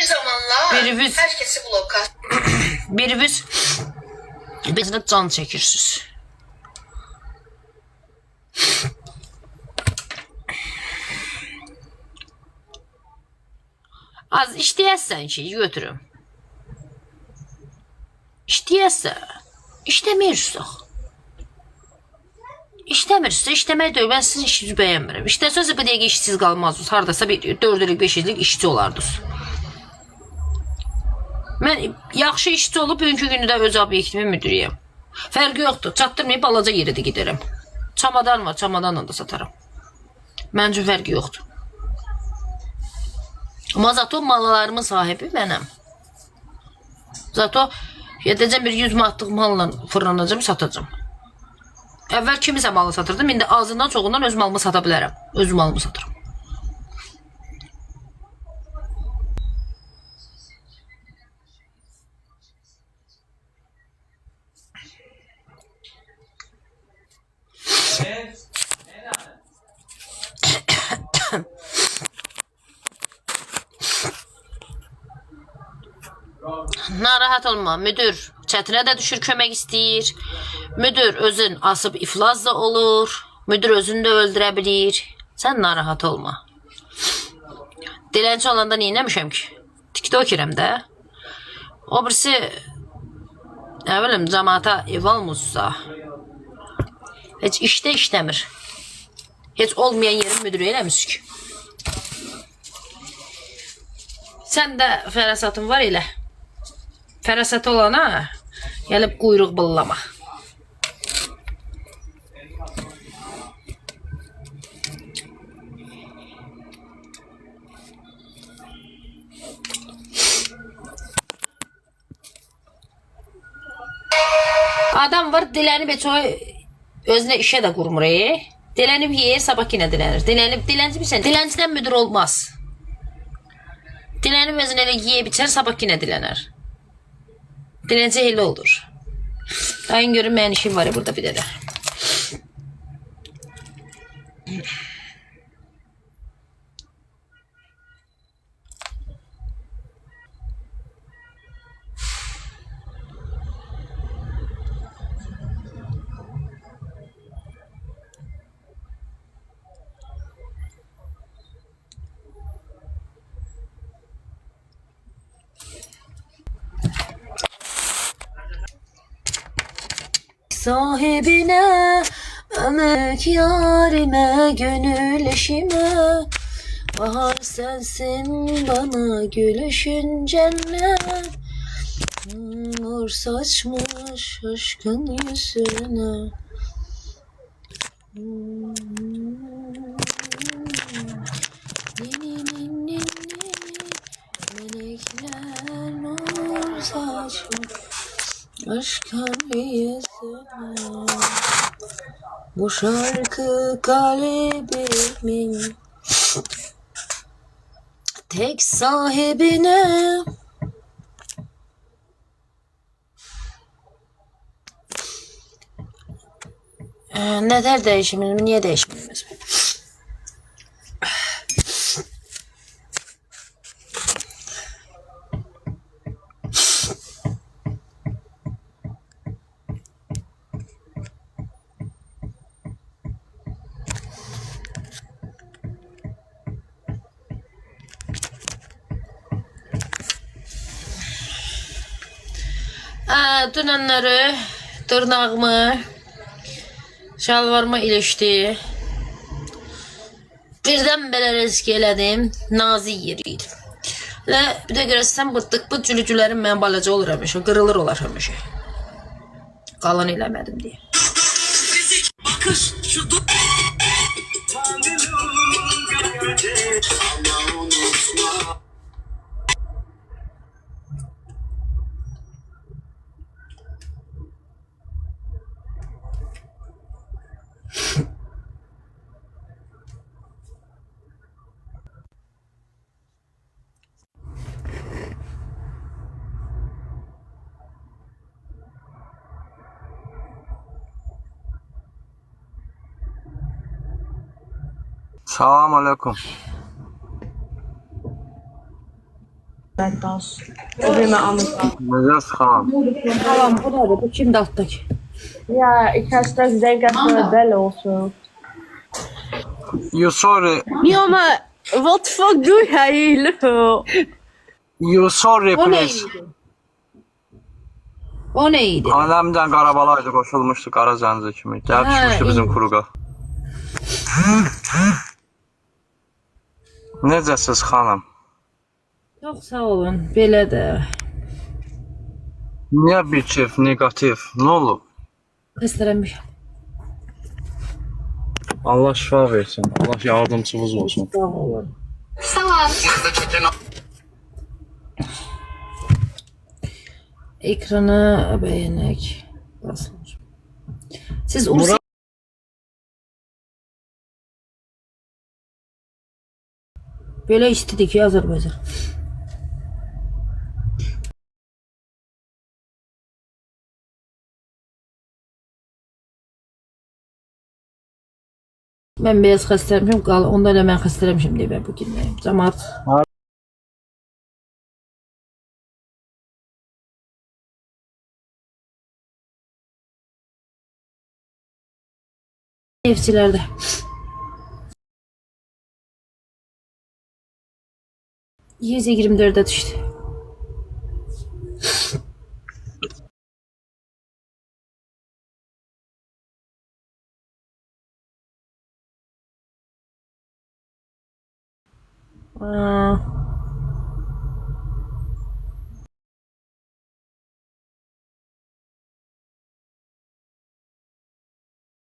zamanlar Biriniz herkesi bloka. biriniz bizine can çekirsiniz. Az işləyəsən ki, götürüm. İşləyəsən, işləmirsək. İşləmirsə, işləmək deyil, mən sizin işinizi bəyənmirəm. İşləsəz bu dəqiqə işsiz qalmazdınız, haradasa 4 illik, 5 illik işçi olardınız. Mən yaxşı işçi olub, bugünkü günü də öz obyektimi müdürüyəm. Fərqi yoxdur, çatdırmayıb balaca yeri də gedərəm. Çamadan var, çamadanla da satarım. Mənim üçün fərqi yoxdur. Amma zato mallarımın sahibi mənəm. Zato gedəcəm bir 100 manatlıq malla fırlanacam, satacam. Əvvəl kimisə malı satırdım, indi azından çoxundan öz malımı sata bilərəm. Öz malımı satırım. Narahat olma, müdür çətinə də düşür, kömək istəyir. Müdür özün asıb iflas da olur. Müdür özünü də öldürə bilir. Sən narahat olma. Dilənçi olanda neynəmişəm ki? TikTokerəm də. O birisi, nə bilim, cəmaata ev almışsa, heç işdə işləmir. Heç olmayan yerin müdürü eləmiş ki. Sən də fərasatın var elə. Fərasatı olana gəlib quyruq bıllama. Adam var, dilənib heç o özünə işə də qurmur. Dilənib yeyir, sabah yenə dilənir. Dilənci bilsən, diləncidən müdür olmaz. Dilənib özünə elə yeyib içər, sabah yenə dilənər. Dilənci elə olur. Dayın görün, mənim işim var ya burada bir də. Sahibine, ömük yarime, gönül eşime, bahar sensin bana gülüşün cennet, nur saçmış aşkın yüzüne. Melekler nur saçmış aşkın yüzüne. Bu şarkı kalbimin tek sahibine. Neler değişimimiz, niye değişimimiz? Dünənləri dırnağımı, şalvarıma ilişdi. Birdən belə risk elədim, nazik yeriydim. Və bir də görəsən bu cülücülərin mən balaca olur həmişə, qırılır olar həmişə. Qalan eləmədim deyə. Salam aleyküm. Amigas. Özümə Amigas. Necəsin xanım? Tamam, bu da bu kimdir altdakı? Ya, ikəsdə dəqiqə belə olsun. You sorry, Ja, maar wat de fuck doe jij hier, lul? you sorry O please. neydi? O neydi? Annemdən Qarabalaydı qoşulmuşdu Qara Zəncə kimi. Gəlib Ha, düşmüşdü bizim iyi. kuruğa. Necəsiz xanım? Çox sağ olun, belə də. Niyə bir keyf, negativ? Nə olub? Xəstələnmişəm. Allah şifa versin. Allah yardımcınız olsun. Sağ olun. Ekranı bəyənək. Basılır. Siz Ursiya... Belə istidik ki, Azərbaycan. Mən beyaz xəstələmişim, onda da mən xəstələmişim deyə bu günlər. Cəmaat evçilərdə. %24'e düştü. Aa.